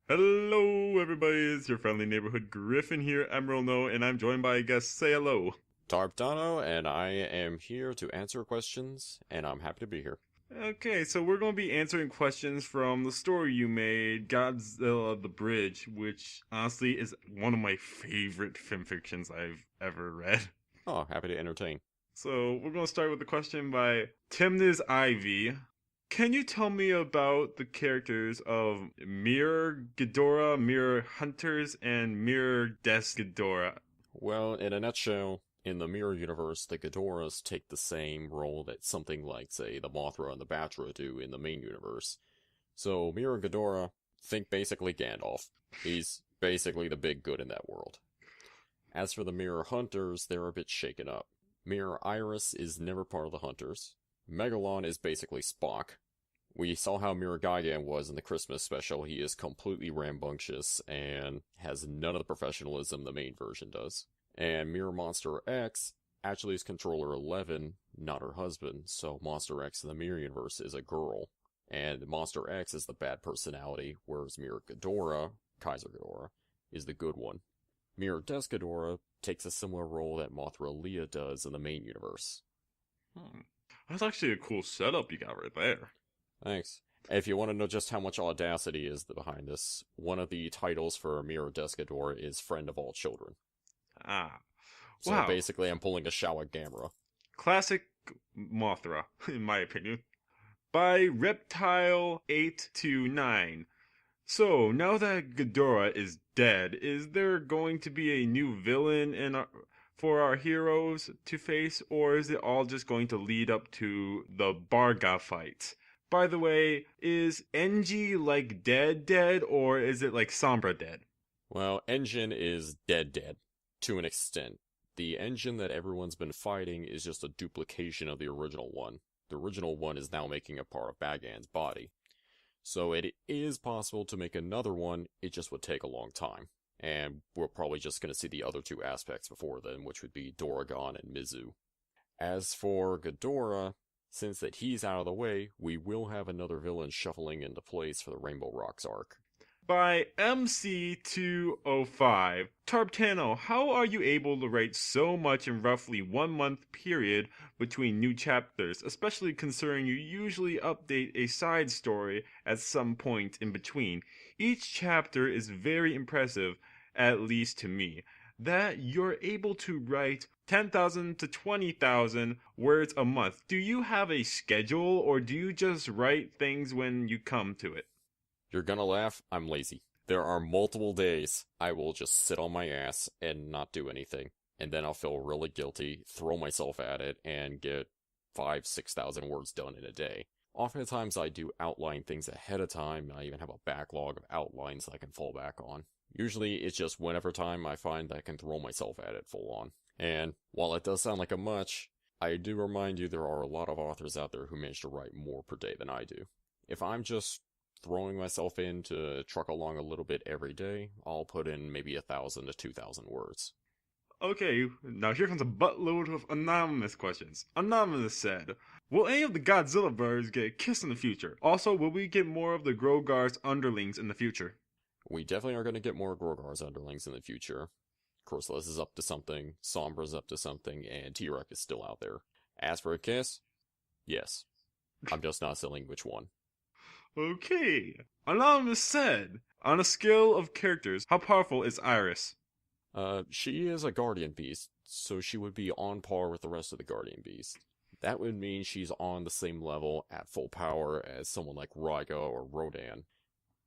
Hello, everybody. It's your friendly neighborhood Griffin here, Emerald No, and I'm joined by a guest. Say hello. Tarbtano, and I am here to answer questions, and I'm happy to be here. Okay, so we're going to be answering questions from the story you made, Godzilla the Bridge, which honestly is one of my favorite fanfictions I've ever read. Oh, happy to entertain. So we're going to start with a question by Timnus Ivy. Can you tell me about the characters of Mirror Ghidorah, Mirror Hunters, and Mirror Des Ghidorah? Well, in a nutshell, in the Mirror Universe, the Ghidorahs take the same role that something like, say, the Mothra and the Batra do in the main universe. So, Mirror Ghidorah, think basically Gandalf. He's basically the big good in that world. As for the Mirror Hunters, they're a bit shaken up. Mirror Iris is never part of the Hunters. Megalon is basically Spock. We saw how Mirror Gigan was in the Christmas special. He is completely rambunctious and has none of the professionalism the main version does. And Mirror Monster X actually is Controller 11, not her husband, so Monster X in the Mirror Universe is a girl. And Monster X is the bad personality, whereas Mirror Ghidorah, Kaiser Ghidorah, is the good one. Mirror Des Ghidorah takes a similar role that Mothra Leah does in the main universe. That's actually a cool setup you got right there. Thanks. If you want to know just how much audacity is behind this, one of the titles for Mirror Des Ghidorah is Friend of All Children. Ah, So wow. basically I'm pulling a Shawa Gamera. Classic Mothra, in my opinion. By Reptile829. So, now that Ghidorah is dead, is there going to be a new villain for our heroes to face, or is it all just going to lead up to the Barga fight? By the way, is Engie like dead, or is it like Sombra dead? Well, Engine is dead, to an extent. The engine that everyone's been fighting is just a duplication of the original one. The original one is now making a part of Bagan's body. So it is possible to make another one, it just would take a long time. And we're probably just going to see the other two aspects before then, which would be Doragon and Mizu. As for Ghidorah, since that he's out of the way, we will have another villain shuffling into place for the Rainbow Rocks arc. By MC205, Tarbtano, how are you able to write so much in roughly 1 month period between new chapters, especially considering you usually update a side story at some point in between? Each chapter is very impressive, at least to me, that you're able to write 10,000 to 20,000 words a month. Do you have a schedule, or do you just write things when you come to it? You're gonna laugh, I'm lazy. There are multiple days I will just sit on my ass and not do anything. And then I'll feel really guilty, throw myself at it, and get 5,000-6,000 words done in a day. Oftentimes I do outline things ahead of time, and I even have a backlog of outlines I can fall back on. Usually it's just whenever time I find that I can throw myself at it full on. And while it does sound like a much, I do remind you there are a lot of authors out there who manage to write more per day than I do. If I'm just throwing myself in to truck along a little bit every day, I'll put in maybe 1,000 to 2,000 words. Okay, now here comes a buttload of anonymous questions. Anonymous said, will any of the Godzilla birds get kissed in the future? Also, will we get more of the Grogar's underlings in the future? We definitely are going to get more Grogar's underlings in the future. Chrysalis is up to something, Sombra's up to something, and T-Rex is still out there. As for a kiss, yes. I'm just not selling which one. Okay. Anonymous said, on a scale of characters, how powerful is Iris? She is a Guardian Beast, so she would be on par with the rest of the Guardian Beasts. That would mean she's on the same level at full power as someone like Raiga or Rodan.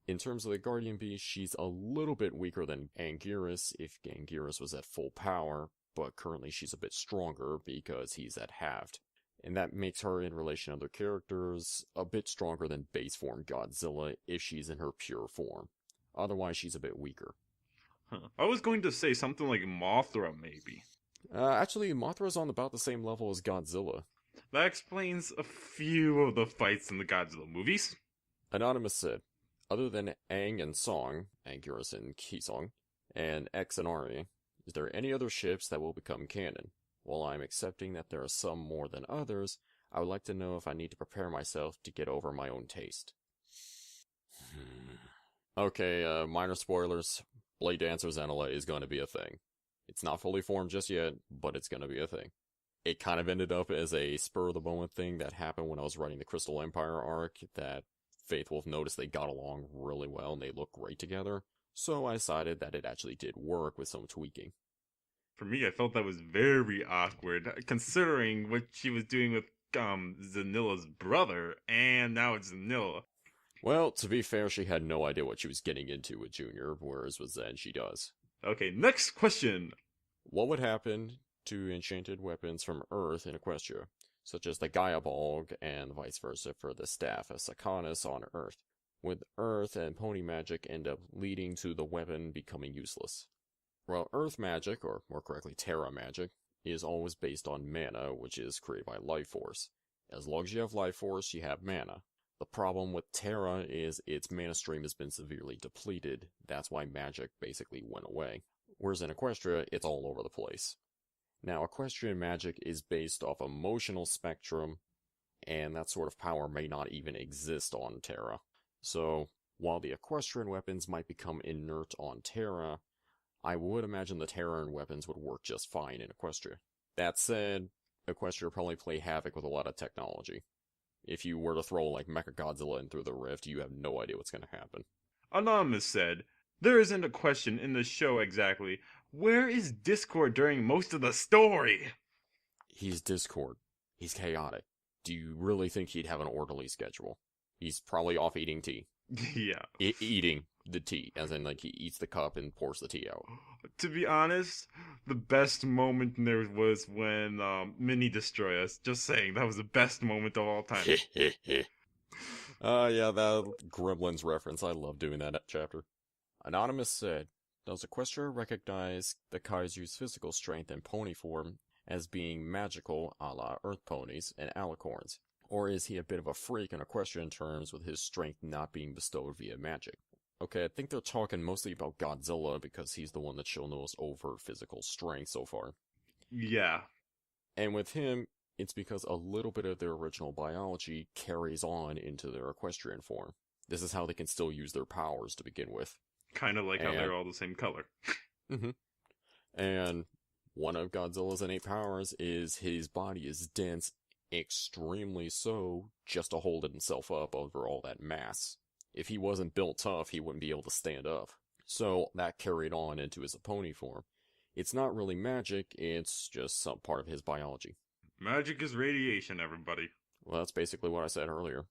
In terms of the Guardian Beast, she's a little bit weaker than Anguirus if Anguirus was at full power, but currently she's a bit stronger because he's at halved. And that makes her, in relation to other characters, a bit stronger than base form Godzilla if she's in her pure form. Otherwise, she's a bit weaker. I was going to say something like Mothra, maybe. Actually, Mothra's on about the same level as Godzilla. That explains a few of the fights in the Godzilla movies. Anonymous said, other than Aang and Song, Anguirus and Kisong, and X and Ari, is there any other ships that will become canon? While I'm accepting that there are some more than others, I would like to know if I need to prepare myself to get over my own taste. Okay, minor spoilers. Blade Dancer Zenila is going to be a thing. It's not fully formed just yet, but it's going to be a thing. It kind of ended up as a spur-of-the-moment thing that happened when I was writing the Crystal Empire arc, that faith-wolff noticed they got along really well and they looked great together, so I decided that it actually did work with some tweaking. For me, I felt that was very awkward, considering what she was doing with Zanilla's brother, and now it's Zanilla. Well, to be fair, she had no idea what she was getting into with Junior, whereas with Zen, she does. Okay, next question. What would happen to enchanted weapons from Earth in Equestria, such as the Gaia Balg and vice versa for the Staff of Sacanis on Earth? Would Earth and pony magic end up leading to the weapon becoming useless? Well, Earth magic, or more correctly Terra magic, is always based on mana, which is created by life force. As long as you have life force, you have mana. The problem with Terra is its mana stream has been severely depleted. That's why magic basically went away. Whereas in Equestria, it's all over the place. Now, equestrian magic is based off emotional spectrum, and that sort of power may not even exist on Terra. So, while the equestrian weapons might become inert on Terra, I would imagine the Terran weapons would work just fine in Equestria. That said, Equestria would probably play havoc with a lot of technology. If you were to throw like Mechagodzilla in through the rift, you have no idea what's going to happen. Anonymous said, there isn't a question in the show exactly. Where is Discord during most of the story? He's Discord. He's chaotic. Do you really think he'd have an orderly schedule? He's probably off eating tea. Yeah. Eating the tea, as in like he eats the cup and pours the tea out. To be honest, the best moment there was when Mini destroyed us. Just saying, that was the best moment of all time. Yeah, that Gremlins reference. I love doing that chapter. Anonymous said, does Equestria recognize the Kaiju's physical strength and pony form as being magical a la Earth ponies and alicorns? Or is he a bit of a freak in equestrian terms with his strength not being bestowed via magic? Okay, I think they're talking mostly about Godzilla because he's the one that's shown the most overt physical strength so far. Yeah. And with him, it's because a little bit of their original biology carries on into their equestrian form. This is how they can still use their powers to begin with. Kind of like how they're all the same color. Mm-hmm. And one of Godzilla's innate powers is his body is dense, extremely so, just to hold himself up over all that mass. If he wasn't built tough, he wouldn't be able to stand up. So that carried on into his pony form. It's not really magic, it's just some part of his biology. Magic is radiation, everybody. Well, that's basically what I said earlier.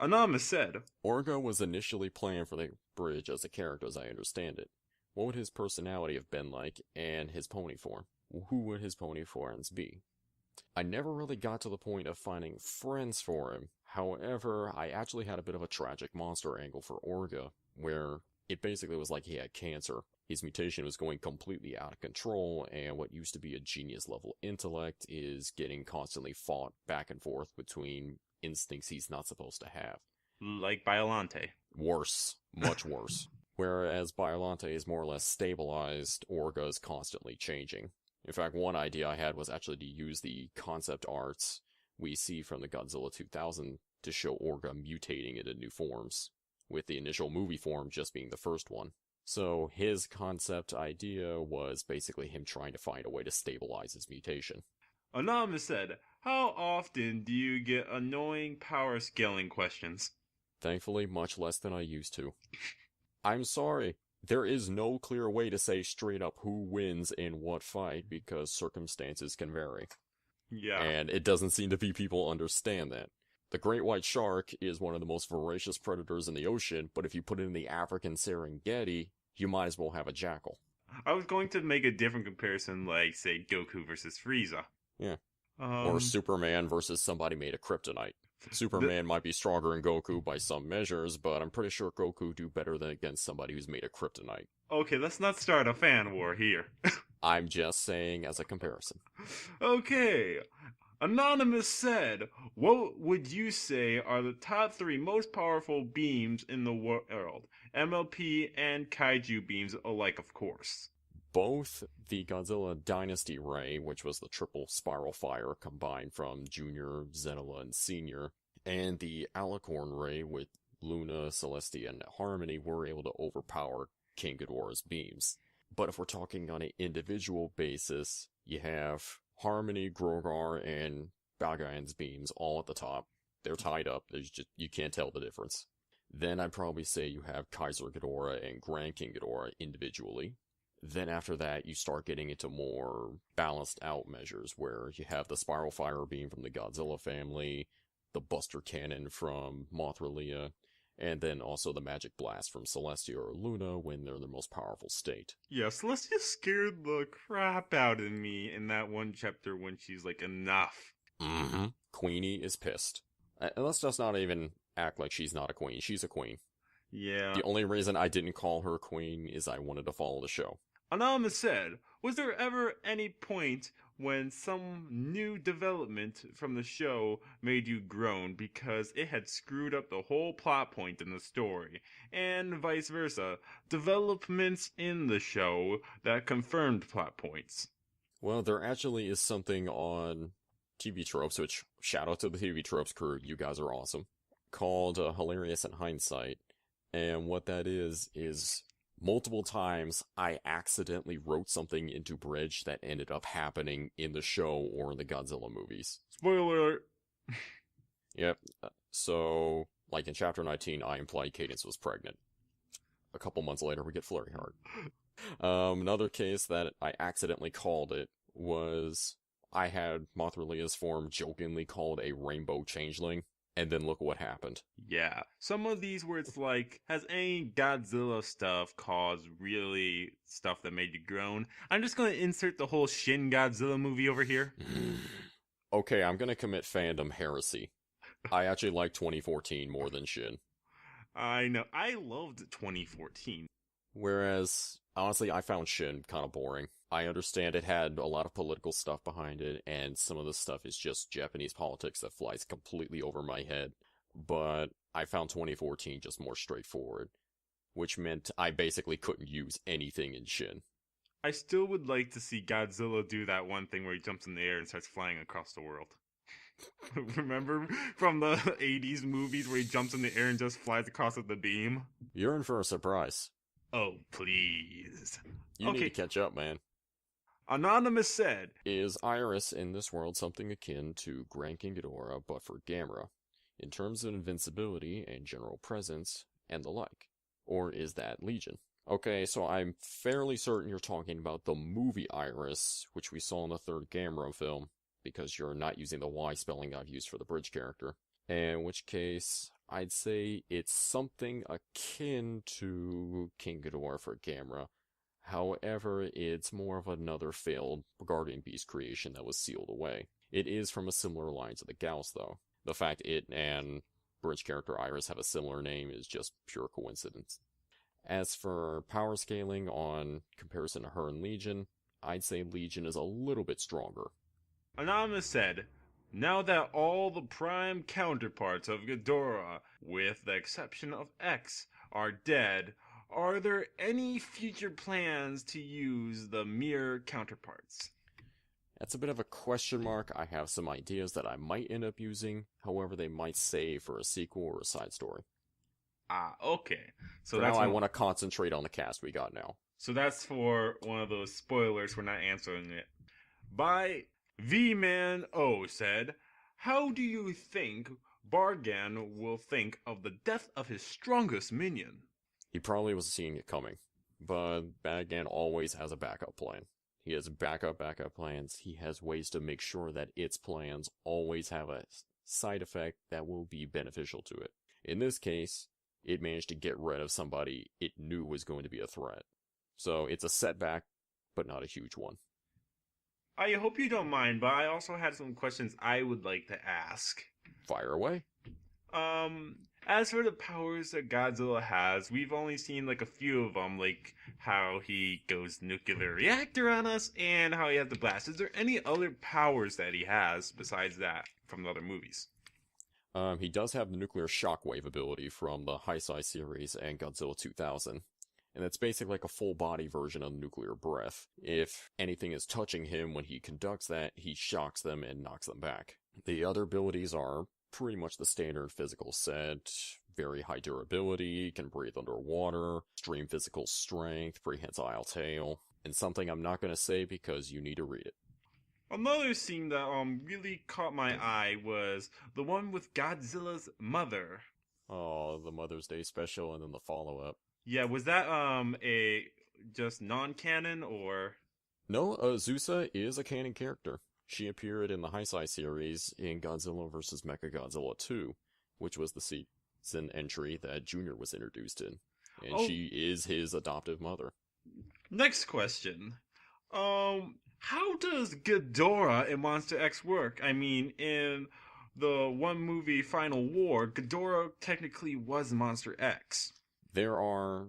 Anonymous said, Orga was initially planned for the bridge as a character as I understand it. What would his personality have been like, and his pony form? Who would his pony forms be? I never really got to the point of finding friends for him. However, I actually had a bit of a tragic monster angle for Orga, where it basically was like he had cancer. His mutation was going completely out of control, and what used to be a genius-level intellect is getting constantly fought back and forth between instincts he's not supposed to have. Like Biolante. Worse. Much worse. Whereas Biolante is more or less stabilized, Orga is constantly changing. In fact, one idea I had was actually to use the concept arts we see from the Godzilla 2000 to show Orga mutating into new forms, with the initial movie form just being the first one. So his concept idea was basically him trying to find a way to stabilize his mutation. Anonymous said, how often do you get annoying power scaling questions? Thankfully, much less than I used to. I'm sorry. There is no clear way to say straight up who wins in what fight because circumstances can vary. Yeah. And it doesn't seem to be people understand that. The great white shark is one of the most voracious predators in the ocean, but if you put it in the African Serengeti, you might as well have a jackal. I was going to make a different comparison, like, say, Goku versus Frieza. Yeah. Or Superman versus somebody made of kryptonite. Superman might be stronger than Goku by some measures, but I'm pretty sure Goku do better than against somebody who's made of kryptonite. Okay, let's not start a fan war here. I'm just saying as a comparison. Okay. Anonymous said, what would you say are the top 3 most powerful beams in the world? MLP and Kaiju beams alike, of course. Both the Godzilla Dynasty Ray, which was the triple spiral fire combined from Junior, Zenila, and Senior, and the Alicorn Ray, Luna, Celestia, and Harmony were able to overpower King Ghidorah's beams. But if we're talking on an individual basis, you have Harmony, Grogar, and Balgain's beams all at the top. They're tied up. You can't tell the difference. Then I'd probably say you have Kaiser Ghidorah and Grand King Ghidorah individually. Then after that, you start getting into more balanced out measures, where you have the Spiral Fire Beam from the Godzilla family, the Buster Cannon from Mothra Leia, and then also the Magic Blast from Celestia or Luna when they're in their most powerful state. Yeah, Celestia scared the crap out of me in that one chapter when she's like, enough. Mm-hmm. Queenie is pissed. And let's just not even act like she's not a queen. She's a queen. Yeah. The only reason I didn't call her queen is I wanted to follow the show. Anonymous said, was there ever any point when some new development from the show made you groan because it had screwed up the whole plot point in the story, and vice versa, developments in the show that confirmed plot points? Well, there actually is something on TV Tropes, which, shout out to the TV Tropes crew, you guys are awesome, called Hilarious in Hindsight, and what that is multiple times I accidentally wrote something into Bridge that ended up happening in the show or in the Godzilla movies. Spoiler alert. Yep. So, like in Chapter 19, I implied Cadence was pregnant. A couple months later, we get Flurry Heart. Another case that I accidentally called it was I had Mothra Leia's form jokingly called a rainbow changeling, and then look what happened. Yeah, some of these where it's like, has any Godzilla stuff caused really stuff that made you groan? I'm just going to insert the whole Shin Godzilla movie over here. Okay, I'm going to commit fandom heresy. I actually like 2014 more than Shin. I know, I loved 2014. Whereas, honestly, I found Shin kind of boring. I understand it had a lot of political stuff behind it, and some of the stuff is just Japanese politics that flies completely over my head. But I found 2014 just more straightforward, which meant I basically couldn't use anything in Shin. I still would like to see Godzilla do that one thing where he jumps in the air and starts flying across the world. Remember from the 80s movies where he jumps in the air and just flies across with the beam? You're in for a surprise. Oh, please. You need to catch up, man. Anonymous said, is Iris in this world something akin to Grand King Ghidorah but for Gamera, in terms of invincibility and general presence and the like? Or is that Legion? Okay, so I'm fairly certain you're talking about the movie Iris, which we saw in the third Gamera film, because you're not using the Y spelling I've used for the Bridge character. In which case, I'd say it's something akin to King Ghidorah for Gamera. However, it's more of another failed Guardian Beast creation that was sealed away. It is from a similar line to the Gauss, though. The fact it and Bridge character Iris have a similar name is just pure coincidence. As for power scaling on comparison to her and Legion, I'd say Legion is a little bit stronger. Anonymous said, now that all the prime counterparts of Ghidorah, with the exception of X, are dead, are there any future plans to use the mirror counterparts? That's a bit of a question mark. I have some ideas that I might end up using, however they might save for a sequel or a side story. Ah, okay. So for now I want to concentrate on the cast we got now. So that's for one of those spoilers, we're not answering it. By V-Man O said, how do you think Bargan will think of the death of his strongest minion? He probably was seeing it coming, but Bargan always has a backup plan. He has backup plans. He has ways to make sure that its plans always have a side effect that will be beneficial to it. In this case, it managed to get rid of somebody it knew was going to be a threat. So it's a setback, but not a huge one. I hope you don't mind, but I also had some questions I would like to ask. Fire away. As for the powers that Godzilla has, we've only seen like a few of them, like how he goes nuclear reactor on us and how he has the blast. Is there any other powers that he has besides that from the other movies? He does have the nuclear shockwave ability from the Heisei series and Godzilla 2000. And it's basically like a full body version of nuclear breath. If anything is touching him when he conducts that, he shocks them and knocks them back. The other abilities are pretty much the standard physical set, very high durability, can breathe underwater, extreme physical strength, prehensile tail, and something I'm not going to say because you need to read it. Another scene that really caught my eye was the one with Godzilla's mother. Oh, the Mother's Day special and then the follow-up. Yeah, was that a just non-canon or? No, Azusa is a canon character. She appeared in the Heisei series in Godzilla vs. Mechagodzilla 2, which was the season entry that Junior was introduced in. And she is his adoptive mother. Next question. How does Ghidorah in Monster X work? I mean, in the one movie Final War, Ghidorah technically was Monster X. There are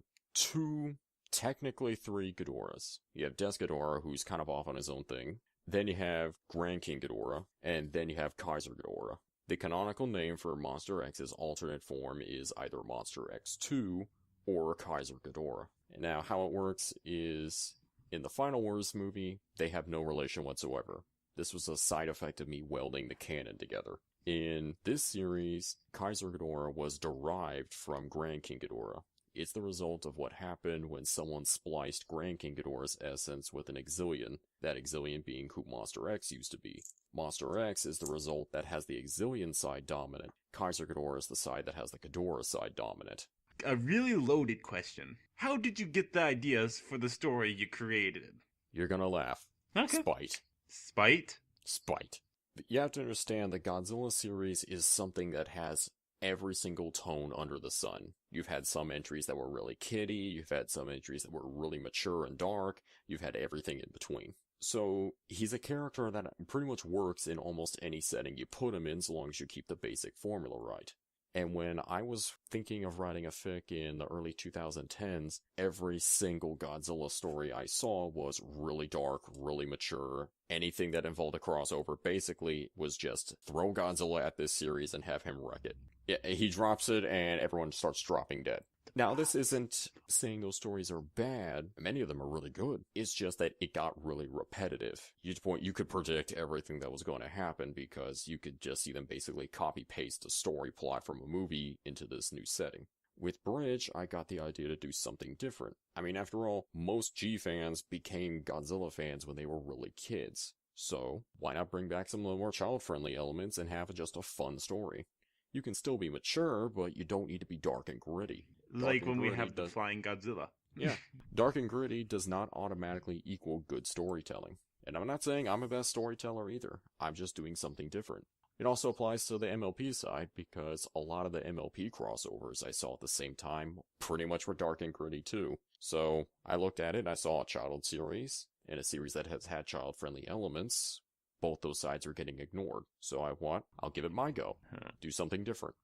technically three Ghidorahs. You have Des Ghidorah, who's kind of off on his own thing. Then you have Grand King Ghidorah, and then you have Kaiser Ghidorah. The canonical name for Monster X's alternate form is either Monster X2 or Kaiser Ghidorah. Now, how it works is, in the Final Wars movie, they have no relation whatsoever. This was a side effect of me welding the canon together. In this series, Kaiser Ghidorah was derived from Grand King Ghidorah. It's the result of what happened when someone spliced Grand King Ghidorah's essence with an Exilian, that Exilian being who Monster X used to be. Monster X is the result that has the Exilian side dominant. Kaiser Ghidorah is the side that has the Ghidorah side dominant. A really loaded question. How did you get the ideas for the story you created? You're gonna laugh. Okay. Spite. Spite? Spite. But you have to understand the Godzilla series is something that has every single tone under the sun. You've had some entries that were really kiddie, you've had some entries that were really mature and dark, you've had everything in between. So, he's a character that pretty much works in almost any setting you put him in, so long as you keep the basic formula right. And when I was thinking of writing a fic in the early 2010s, every single Godzilla story I saw was really dark, really mature. Anything that involved a crossover basically was just throw Godzilla at this series and have him wreck it. Yeah, he drops it and everyone starts dropping dead. Now, this isn't saying those stories are bad. Many of them are really good. It's just that it got really repetitive. You could predict everything that was going to happen because you could just see them basically copy-paste a story plot from a movie into this new setting. With Bridge, I got the idea to do something different. I mean, after all, most G fans became Godzilla fans when they were really kids. So, why not bring back some of the more child-friendly elements and have just a fun story? You can still be mature, but you don't need to be dark and gritty. Like when we have the flying Godzilla. Yeah. Dark and gritty does not automatically equal good storytelling. And I'm not saying I'm a best storyteller either. I'm just doing something different. It also applies to the MLP side, because a lot of the MLP crossovers I saw at the same time pretty much were dark and gritty too. So, I looked at it and I saw a child series, and a series that has had child-friendly elements. Both those sides are getting ignored. So I'll give it my go. Do something different.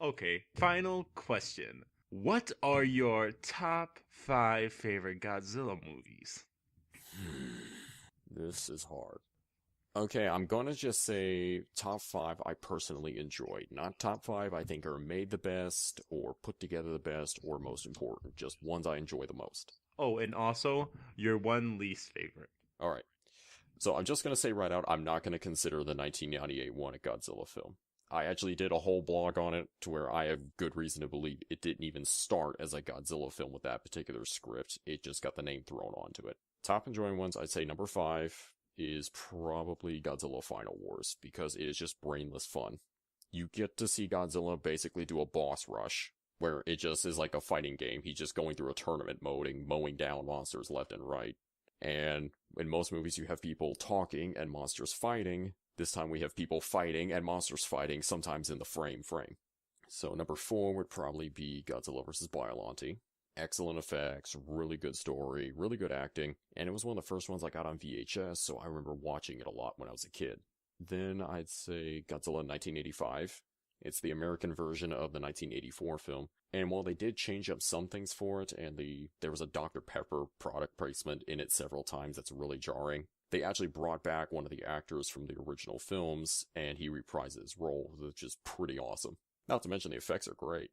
Okay, final question. What are your top 5 favorite Godzilla movies? This is hard. Okay, I'm gonna just say top 5 I personally enjoyed. Not top 5 I think are made the best, or put together the best, or most important. Just ones I enjoy the most. Oh, and also, your one least favorite. Alright. So I'm just gonna say right out, I'm not gonna consider the 1998 one a Godzilla film. I actually did a whole blog on it, to where I have good reason to believe it didn't even start as a Godzilla film with that particular script. It just got the name thrown onto it. Top enjoying ones, I'd say number 5 is probably Godzilla Final Wars, because it is just brainless fun. You get to see Godzilla basically do a boss rush, where it just is like a fighting game. He's just going through a tournament mode and mowing down monsters left and right. And in most movies you have people talking and monsters fighting. This time we have people fighting and monsters fighting, sometimes in the frame. So number 4 would probably be Godzilla vs. Biollante. Excellent effects, really good story, really good acting, and it was one of the first ones I got on VHS, so I remember watching it a lot when I was a kid. Then I'd say Godzilla 1985. It's the American version of the 1984 film, and while they did change up some things for it, and there was a Dr. Pepper product placement in it several times that's really jarring, they actually brought back one of the actors from the original films, and he reprised his role, which is pretty awesome. Not to mention the effects are great.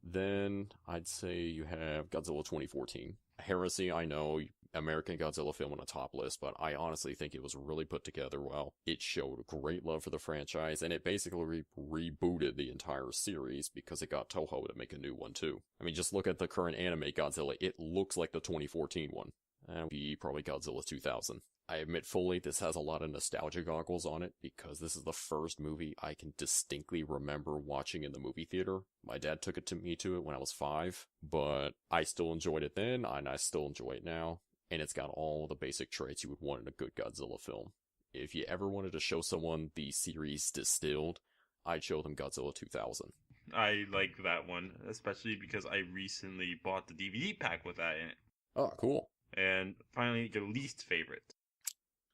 Then, I'd say you have Godzilla 2014. Heresy, I know, American Godzilla film on a top list, but I honestly think it was really put together well. It showed great love for the franchise, and it basically rebooted the entire series because it got Toho to make a new one too. I mean, just look at the current anime Godzilla. It looks like the 2014 one. And be probably Godzilla 2000. I admit fully this has a lot of nostalgia goggles on it because this is the first movie I can distinctly remember watching in the movie theater. My dad took me to it when I was 5, but I still enjoyed it then, and I still enjoy it now, and it's got all the basic traits you would want in a good Godzilla film. If you ever wanted to show someone the series distilled, I'd show them Godzilla 2000. I like that one, especially because I recently bought the DVD pack with that in it. Oh, cool. And finally, your least favorite.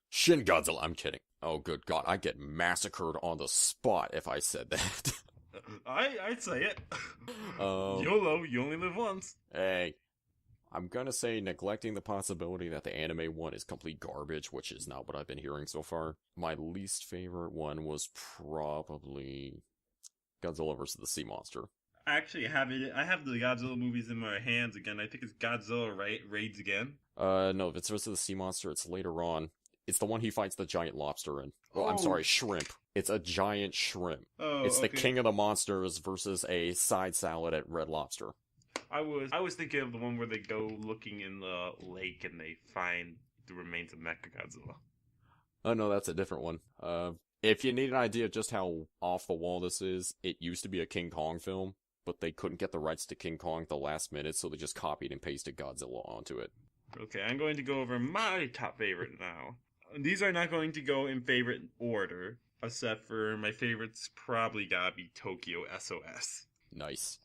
Shin Godzilla. I'm kidding. Oh, good God. I'd get massacred on the spot if I said that. I'd say it. YOLO, you only live once. Hey. I'm gonna say neglecting the possibility that the anime one is complete garbage, which is not what I've been hearing so far. My least favorite one was probably Godzilla vs. the Sea Monster. Actually, I have the Godzilla movies in my hands again. I think it's Godzilla Raids Again. No, if it's versus the Sea Monster, it's later on. It's the one he fights the giant lobster in. Oh, I'm sorry, shrimp. It's a giant shrimp. Oh, it's the king of the monsters versus a side salad at Red Lobster. I was thinking of the one where they go looking in the lake and they find the remains of Mechagodzilla. Oh no, that's a different one. If you need an idea of just how off the wall this is, it used to be a King Kong film, but they couldn't get the rights to King Kong at the last minute, so they just copied and pasted Godzilla onto it. Okay, I'm going to go over my top favorite now. These are not going to go in favorite order, except for my favorites probably gotta be Tokyo SOS. Nice.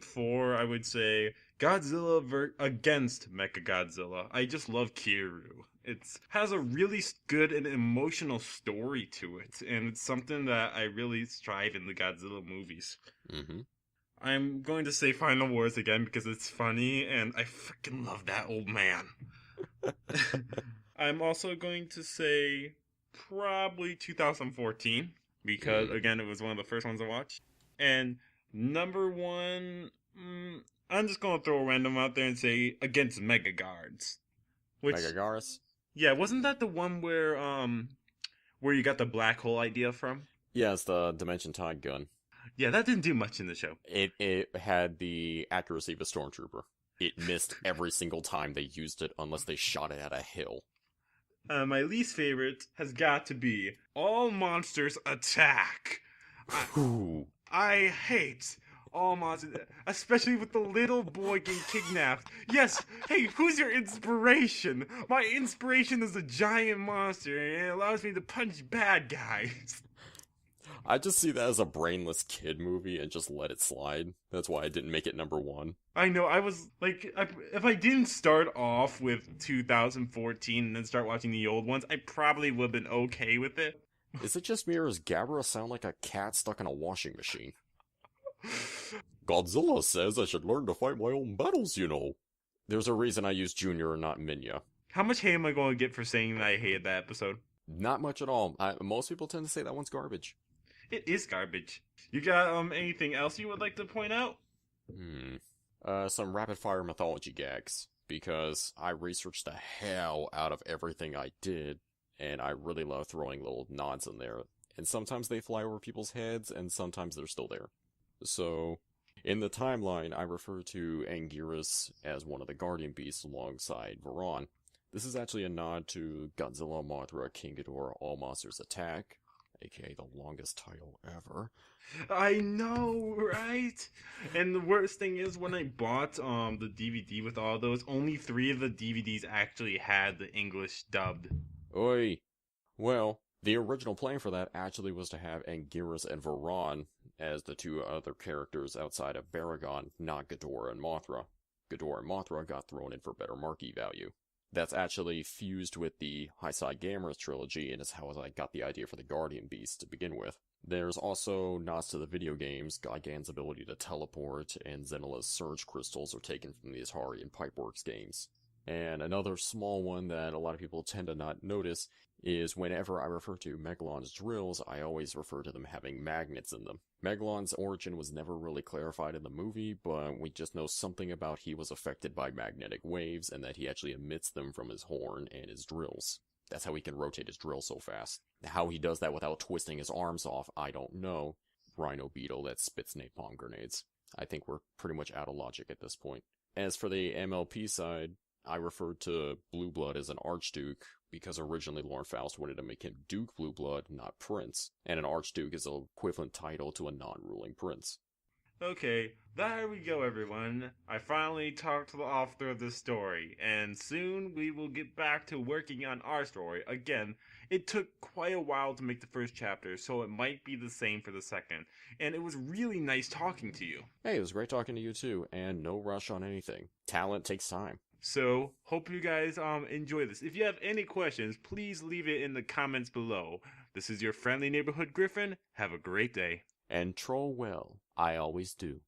4, I would say Godzilla against Mechagodzilla. I just love Kiryu. It has a really good and emotional story to it, and it's something that I really strive in the Godzilla movies. Mm-hmm. I'm going to say Final Wars again because it's funny, and I freaking love that old man. I'm also going to say probably 2014 because, again, it was one of the first ones I watched. And number 1, I'm just going to throw a random out there and say against Megaguards. Megaguards? Yeah, wasn't that the one where you got the black hole idea from? Yeah, it's the Dimension Tide gun. Yeah, that didn't do much in the show. It had the accuracy of a stormtrooper. It missed every single time they used it unless they shot it at a hill. My least favorite has got to be All Monsters Attack. I hate all monsters, especially with the little boy getting kidnapped. Yes, hey, who's your inspiration? My inspiration is a giant monster, and it allows me to punch bad guys. I just see that as a brainless kid movie and just let it slide. That's why I didn't make it number 1. I know, I was like, if I didn't start off with 2014 and then start watching the old ones, I probably would have been okay with it. Is it just me or does Ghidorah sound like a cat stuck in a washing machine? Godzilla says I should learn to fight my own battles, you know. There's a reason I use Junior and not Minya. How much hate am I going to get for saying that I hated that episode? Not much at all. Most people tend to say that one's garbage. It is garbage. You got anything else you would like to point out? Some rapid fire mythology gags. Because I researched the hell out of everything I did, and I really love throwing little nods in there. And sometimes they fly over people's heads, and sometimes they're still there. So, in the timeline, I refer to Anguirus as one of the guardian beasts alongside Varan. This is actually a nod to Godzilla, Mothra, King Ghidorah, All Monsters Attack, aka the longest title ever. I know, right? And the worst thing is when I bought the DVD with all those, only 3 of the DVDs actually had the English dubbed. Oi! Well, the original plan for that actually was to have Anguirus and Varan as the 2 other characters outside of Baragon, not Ghidorah and Mothra. Ghidorah and Mothra got thrown in for better marquee value. That's actually fused with the Heisei Gamera trilogy, and is how I got the idea for the Guardian Beast to begin with. There's also nods to the video games. Gigan's ability to teleport, and Zenila's Surge Crystals are taken from the Atari and Pipeworks games. And another small one that a lot of people tend to not notice is whenever I refer to Megalon's drills, I always refer to them having magnets in them. Megalon's origin was never really clarified in the movie, but we just know something about he was affected by magnetic waves and that he actually emits them from his horn and his drills. That's how he can rotate his drill so fast. How he does that without twisting his arms off, I don't know. Rhino beetle that spits napalm grenades. I think we're pretty much out of logic at this point. As for the MLP side, I referred to Blue Blood as an Archduke because originally Lord Faust wanted to make him Duke Blue Blood, not Prince, and an Archduke is an equivalent title to a non-ruling prince. Okay, there we go, everyone. I finally talked to the author of this story, and soon we will get back to working on our story. Again, it took quite a while to make the first chapter, so it might be the same for the second. And it was really nice talking to you. Hey, it was great talking to you too, and no rush on anything. Talent takes time. So, hope you guys enjoy this. If you have any questions, please leave it in the comments below. This is your friendly neighborhood Griffin. Have a great day. And troll well. I always do.